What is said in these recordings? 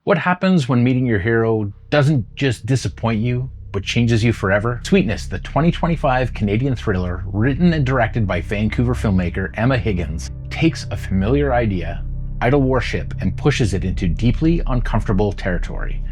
What happens when meeting your hero doesn't just disappoint you, but changes you forever? Sweetness, the 2025 Canadian thriller, written and directed by Vancouver filmmaker Emma Higgins, takes a familiar idea, idol worship, and pushes it into deeply uncomfortable territory.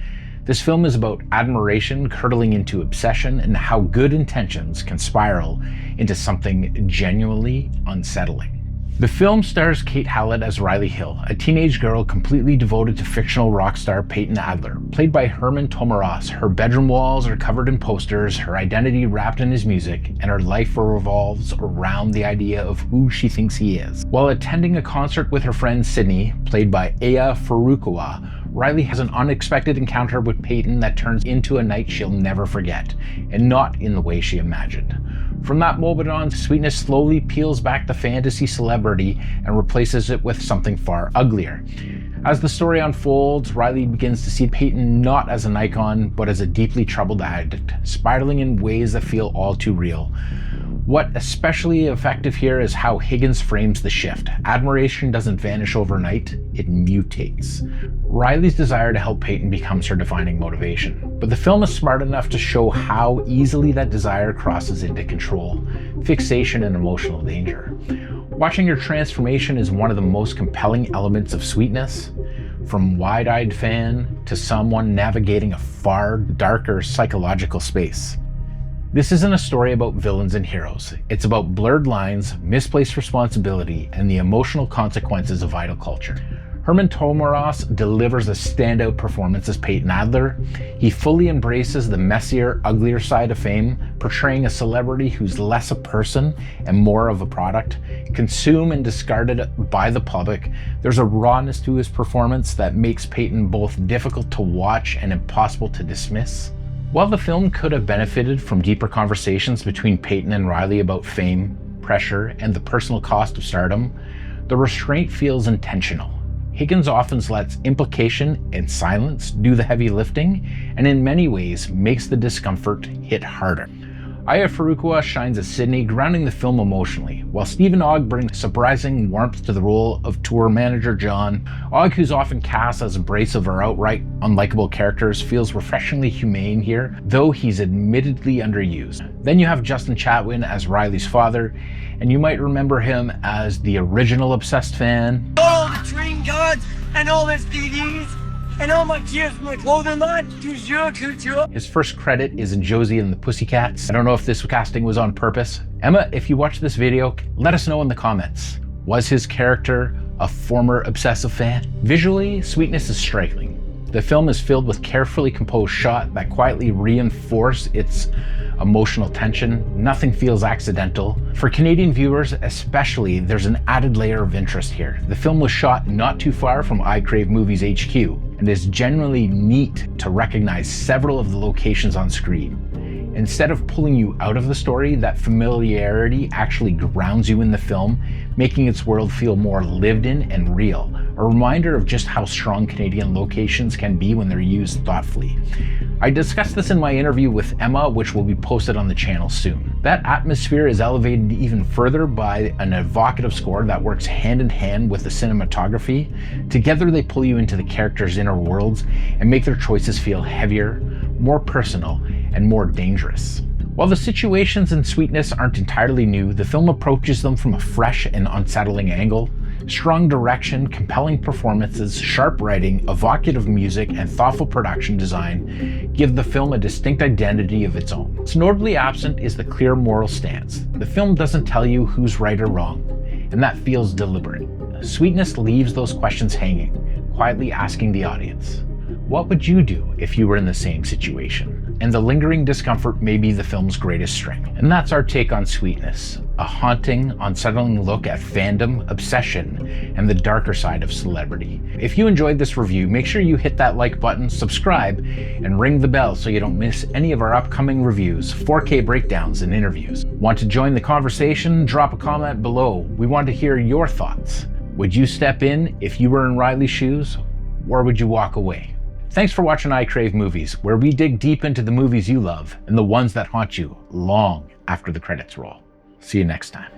This film is about admiration curdling into obsession and how good intentions can spiral into something genuinely unsettling. The film stars Kate Howlet as Riley Hill, a teenage girl completely devoted to fictional rock star Payton Adler. Played by Herman Tolaros, her bedroom walls are covered in posters, her identity wrapped in his music, and her life revolves around the idea of who she thinks he is. While attending a concert with her friend Sydney, played by Aya Farukawa, Riley has an unexpected encounter with Payton that turns into a night she'll never forget, and not in the way she imagined. From that moment on, Sweetness slowly peels back the fantasy celebrity and replaces it with something far uglier. As the story unfolds, Riley begins to see Payton not as an icon, but as a deeply troubled addict, spiraling in ways that feel all too real. What especially effective here is how Higgins frames the shift. Admiration doesn't vanish overnight, it mutates. Riley's desire to help Payton becomes her defining motivation, but the film is smart enough to show how easily that desire crosses into control, fixation, and emotional danger. Watching her transformation is one of the most compelling elements of Sweetness. From wide-eyed fan to someone navigating a far darker psychological space. This isn't a story about villains and heroes. It's about blurred lines, misplaced responsibility, and the emotional consequences of idol culture. Herman Tolaros delivers a standout performance as Payton Adler. He fully embraces the messier, uglier side of fame, portraying a celebrity who's less a person and more of a product, consumed and discarded by the public. There's a rawness to his performance that makes Payton both difficult to watch and impossible to dismiss. While the film could have benefited from deeper conversations between Payton and Riley about fame, pressure, and the personal cost of stardom, the restraint feels intentional. Higgins often lets implication and silence do the heavy lifting, and in many ways makes the discomfort hit harder. Aya Farukawa shines as Sydney, grounding the film emotionally, while Steven Ogg brings surprising warmth to the role of tour manager John. Ogg, who's often cast as abrasive or outright unlikable characters, feels refreshingly humane here, though he's admittedly underused. Then you have Justin Chatwin as Riley's father, and you might remember him as the original obsessed fan. All the dream cards and all his DVDs. And all my gears from my clothing line, couture. His first credit is in Josie and the Pussycats. I don't know if this casting was on purpose. Emma, if you watch this video, let us know in the comments. Was his character a former obsessive fan? Visually, Sweetness is striking. The film is filled with carefully composed shots that quietly reinforce its emotional tension. Nothing feels accidental. For Canadian viewers especially, there's an added layer of interest here. The film was shot not too far from Crave Movies HQ, and is generally neat to recognize several of the locations on screen. Instead of pulling you out of the story, that familiarity actually grounds you in the film, making its world feel more lived in and real. A reminder of just how strong Canadian locations can be when they're used thoughtfully. I discussed this in my interview with Emma, which will be posted on the channel soon. That atmosphere is elevated even further by an evocative score that works hand in hand with the cinematography. Together they pull you into the characters' inner worlds and make their choices feel heavier, more personal, and more dangerous. While the situations in Sweetness aren't entirely new, the film approaches them from a fresh and unsettling angle. Strong direction, compelling performances, sharp writing, evocative music, and thoughtful production design give the film a distinct identity of its own. What's notably absent is the clear moral stance. The film doesn't tell you who's right or wrong, and that feels deliberate. Sweetness leaves those questions hanging, quietly asking the audience, what would you do if you were in the same situation? And the lingering discomfort may be the film's greatest strength. And that's our take on Sweetness, a haunting, unsettling look at fandom, obsession, and the darker side of celebrity. If you enjoyed this review, make sure you hit that like button, subscribe, and ring the bell so you don't miss any of our upcoming reviews, 4K breakdowns, and interviews. Want to join the conversation? Drop a comment below. We want to hear your thoughts. Would you step in if you were in Riley's shoes, or would you walk away? Thanks for watching Crave Movies, where we dig deep into the movies you love and the ones that haunt you long after the credits roll. See you next time.